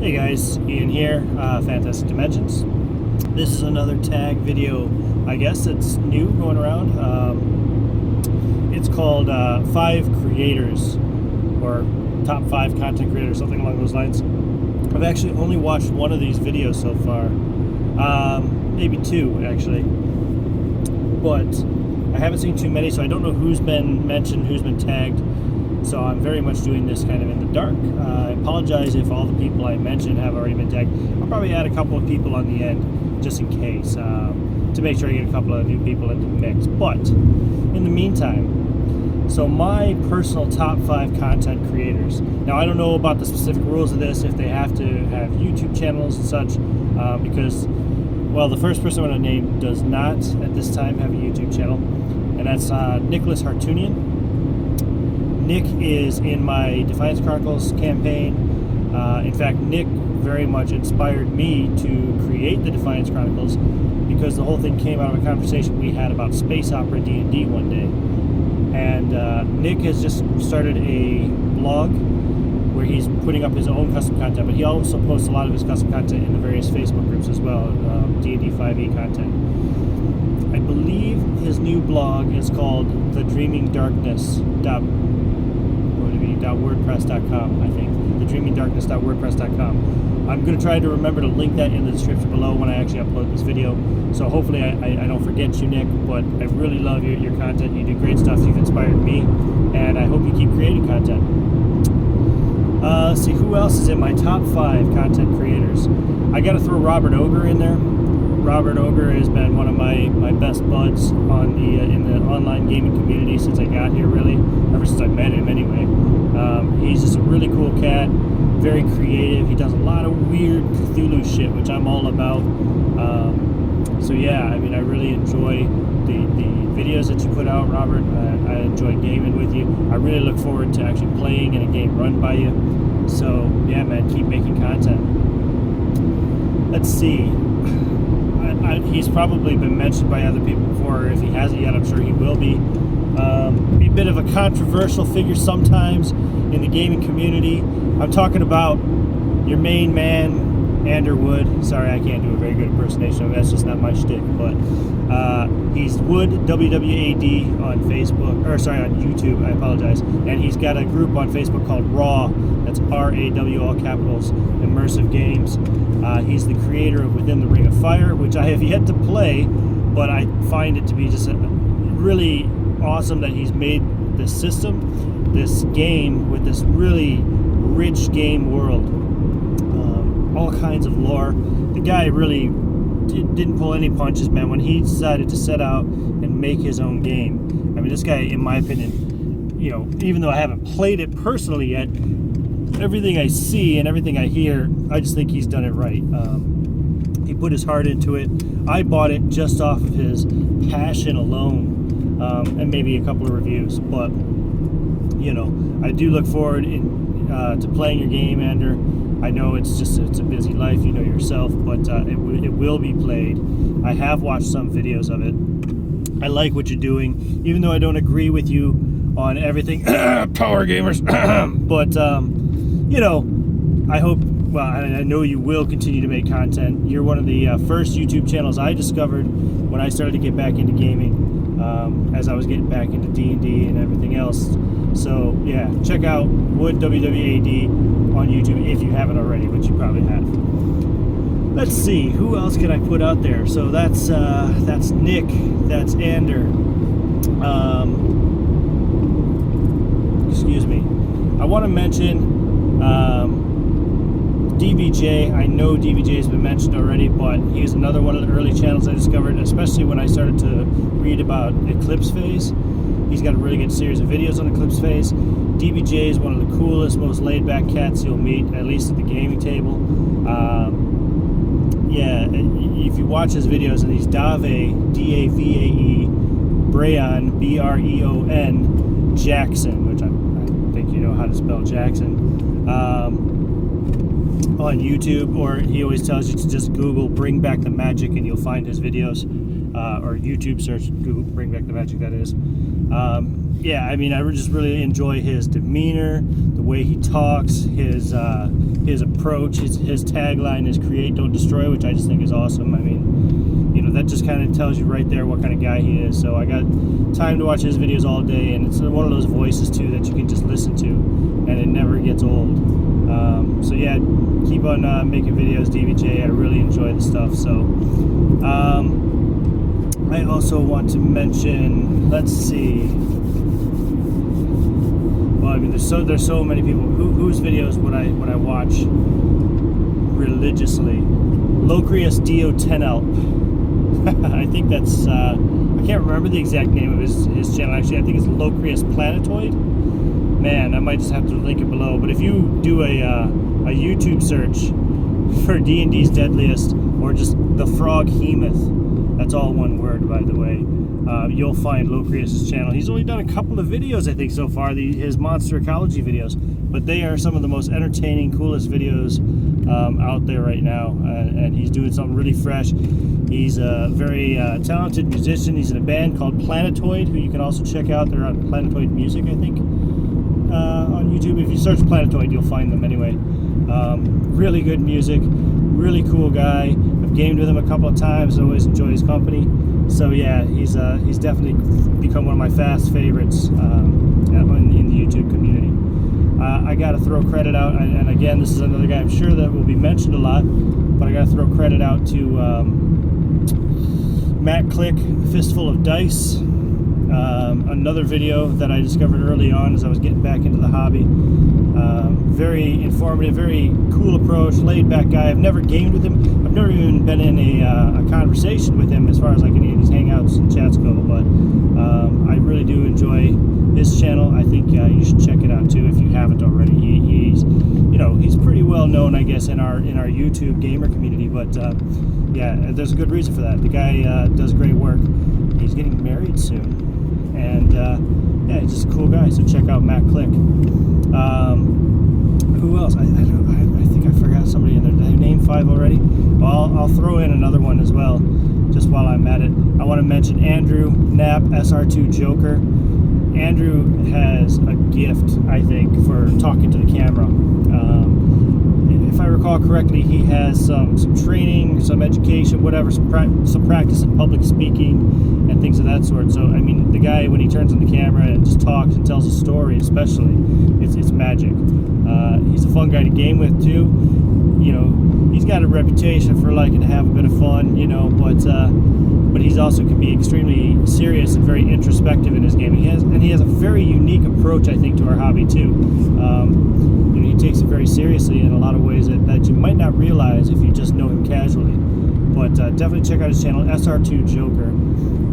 Hey guys, Ian here, Fantastic Dimensions. This is another tag video, I guess it's new going around. It's called 5 Creators, or Top 5 Content Creators, something along those lines. I've actually only watched one of these videos so far, maybe 2 actually, but I haven't seen too many, so I don't know who's been mentioned, who's been tagged. So I'm very much doing this kind of in the dark. I apologize if all the people I mentioned have already been tagged. I'll probably add a couple of people on the end, just in case, to make sure I get a couple of new people into the mix. But, in the meantime, so my personal top 5 content creators. Now, I don't know about the specific rules of this, if they have to have YouTube channels and such, because, well, the first person I'm going to name does not, at this time, have a YouTube channel, and that's Nickolas Hartunian. Nick is in my Defiance Chronicles campaign. In fact, Nick very much inspired me to create the Defiance Chronicles because the whole thing came out of a conversation we had about space opera D&D one day. And Nick has just started a blog where he's putting up his own custom content, but he also posts a lot of his custom content in the various Facebook groups as well, D&D 5e content. I believe his new blog is called thedreamingdarkness.wordpress.com, I think. thedreamingdarkness.wordpress.com. I'm going to try to remember to link that in the description below when I actually upload this video. So hopefully I don't forget you, Nick, but I really love your content. You do great stuff. You've inspired me, and I hope you keep creating content. Let's see, who else is in my top 5 content creators? I got to throw Robert Ogre in there. Robert Ogre has been one of my best buds on the in the online gaming community since I got here, really, ever since I met him anyway. He's just a really cool cat, very creative. He does a lot of weird Cthulhu shit, which I'm all about. So yeah, I mean, I really enjoy the videos that you put out, Robert. I enjoy gaming with you. I really look forward to actually playing in a game run by you. So yeah, man, keep making content. Let's see. He's probably been mentioned by other people before. If he hasn't yet, I'm sure he will be. Be a bit of a controversial figure sometimes in the gaming community. I'm talking about your main man, Anderwood. Sorry, I can't do a very good impersonation of him. That's just not my shtick. But he's Wood, WWAD on Facebook, or sorry, on YouTube. I apologize. And he's got a group on Facebook called RAW. That's RAW, all capitals, Immersive Games. He's the creator of Within the Ring of Fire, which I have yet to play, but I find it to be just really awesome that he's made this system, this game with this really rich game world. All kinds of lore. The guy really didn't pull any punches, man, when he decided to set out and make his own game. I mean, this guy, in my opinion, you know, even though I haven't played it personally yet, everything I see and everything I hear, I just think he's done it right. He put his heart into it. I bought it just off of his passion alone, and maybe a couple of reviews. But you know, I do look forward to playing your game, Ander. I know it's a busy life, you know yourself, but it will be played. I have watched some videos of it. I like what you're doing, even though I don't agree with you on everything. Power gamers, but. You know, I hope, well, I know you will continue to make content. You're one of the first YouTube channels I discovered when I started to get back into gaming, as I was getting back into D&D and everything else. So, yeah, check out Wood WWAD on YouTube if you haven't already, which you probably have. Let's see, who else can I put out there? So that's Nick, that's Ander. Excuse me. I want to mention DBJ. I know DBJ has been mentioned already, but he's another one of the early channels I discovered, especially when I started to read about Eclipse Phase. He's got a really good series of videos on Eclipse Phase. DBJ is one of the coolest, most laid-back cats you'll meet, at least at the gaming table. Yeah, if you watch his videos, and he's Dave, D-A-V-A-E, Breon, B-R-E-O-N, Jackson, which I think you know how to spell Jackson, on YouTube, or he always tells you to just Google Bring Back the Magic and you'll find his videos, or YouTube search Google Bring Back the Magic, that is. yeah, I mean, I just really enjoy his demeanor, the way he talks, his approach, his tagline is "Create, Don't Destroy," which I just think is awesome. I mean, you know, that just kind of tells you right there what kind of guy he is. So I got time to watch his videos all day, and it's one of those voices too that you can just listen to, and it never gets old. So yeah, keep on making videos, DVJ. I really enjoy the stuff. So I also want to mention, let's see. Well, I mean, there's so many people whose videos would I watch religiously. Locrius Planetoid. I think that's I can't remember the exact name of his channel. Actually, I think it's Locrius Planetoid. Man, I might just have to link it below. But if you do a YouTube search for D&D's Deadliest, or just the Frog Hemoth, that's all one word, by the way, you'll find Locrius' channel. He's only done a couple of videos, I think, so far, his monster ecology videos, but they are some of the most entertaining, coolest videos out there right now, and he's doing something really fresh. He's a very talented musician. He's in a band called Planetoid, who you can also check out. They're on Planetoid Music, I think, on YouTube. If you search Planetoid, you'll find them anyway. Really good music, really cool guy. I've gamed with him a couple of times. I always enjoy his company. So yeah, he's definitely become one of my fast favorites in the YouTube community. I gotta throw credit out, and again, this is another guy I'm sure that will be mentioned a lot, but I gotta throw credit out to Matt Click, Fistful of Dice. Another video that I discovered early on as I was getting back into the hobby. Very informative, very cool approach, laid back guy. I've never gamed with him. I've never even been in a conversation with him as far as like any of these hangouts and chats go, but I really do enjoy his channel. I think you should check it out too if you haven't already. He's pretty well known, I guess, in our YouTube gamer community, but yeah, there's a good reason for that. The guy does great work. He's getting married soon, and yeah, he's just a cool guy. So check out Matt Click. Who else? I think I forgot somebody in there. Did I name 5 already? Well, I'll throw in another one as well, just while I'm at it. I want to mention Andrew Knapp, SR2 Joker. Andrew has a gift, I think, for talking to the camera. If I recall correctly, he has some training, some education, whatever, some practice in public speaking and things of that sort. So, I mean, the guy, when he turns on the camera and just talks and tells a story, especially, it's magic. He's a fun guy to game with, too. You know, he's got a reputation for liking to have a bit of fun, you know, but he's also can be extremely serious and very introspective in his gaming. He has a very unique approach, I think, to our hobby, too. You know, he takes it very seriously in a lot of ways that you might not realize if you just know him casually. But definitely check out his channel, SR2 Joker.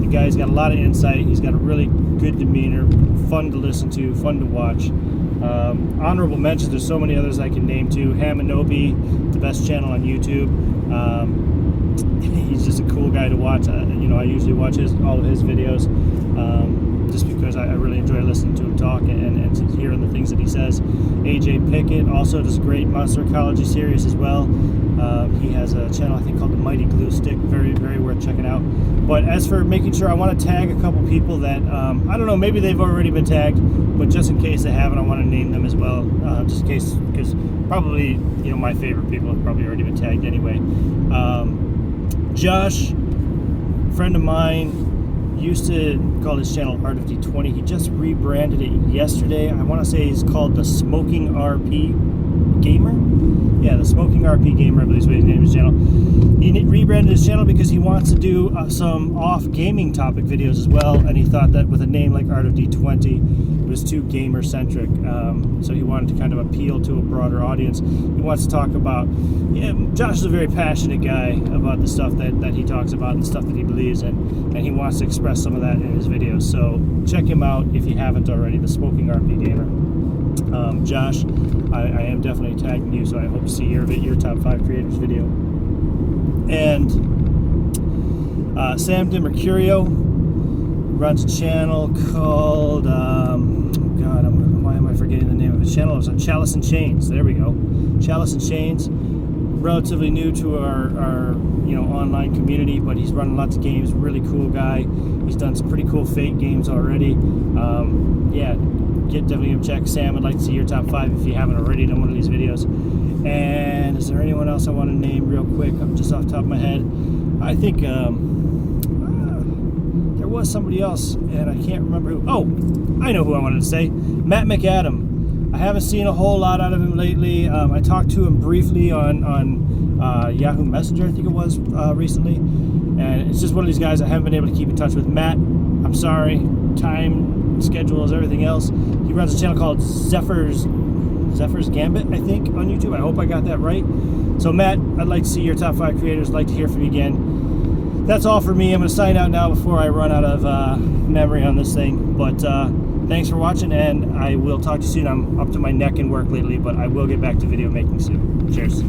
The guy's got a lot of insight. He's got a really good demeanor, fun to listen to, fun to watch. Honorable mentions, there's so many others I can name too. Hamanobi, the best channel on YouTube. He's just a cool guy to watch. You know, I usually watch all of his videos just because I really enjoy listening to him talk and hearing the things that he says. AJ Pickett also does a great monster ecology series as well. He has a channel, I think, called The Mighty Glue Stick. Very, very worth checking out. But as for making sure, I want to tag a couple people that, I don't know, maybe they've already been tagged, but just in case they haven't, I want to name them as well, just in case, because probably, you know, my favorite people have probably already been tagged anyway. Josh, friend of mine, used to call his channel Art of D20. He just rebranded it yesterday. I want to say he's called the Smoking RP Gamer. Yeah, the Smoking RP Gamer, I believe is what he named his channel. He rebranded his channel because he wants to do some off-gaming topic videos as well, and he thought that with a name like Art of D20, it was too gamer-centric, so he wanted to kind of appeal to a broader audience. He wants to talk about, yeah, Josh is a very passionate guy about the stuff that he talks about and the stuff that he believes in, and he wants to express some of that in his videos. So check him out if you haven't already, the Smoking RP Gamer. Josh, I am definitely tagging you, so I hope to see your top 5 creators video. And Sam DiMercurio runs a channel called why am I forgetting the name of his channel? It was on Chalice and Chains. There we go, Chalice and Chains. relatively new to our online community, but he's running lots of games. Really cool guy. He's done some pretty cool Fate games already. Yeah, definitely check. Sam, I'd like to see your top 5 if you haven't already done one of these videos. And is there anyone else I want to name real quick, just off the top of my head? I think there was somebody else, and I can't remember who. Oh, I know who I wanted to say. Matt McAdam. I haven't seen a whole lot out of him lately. I talked to him briefly on Yahoo Messenger, I think it was, recently. And it's just one of these guys I haven't been able to keep in touch with. Matt, I'm sorry. Time, schedules, everything else. He runs a channel called Zephyr's Gambit, I think, on YouTube. I hope I got that right. So, Matt, I'd like to see your top 5 creators. I'd like to hear from you again. That's all for me. I'm going to sign out now before I run out of memory on this thing. But thanks for watching, and I will talk to you soon. I'm up to my neck in work lately, but I will get back to video making soon. Cheers.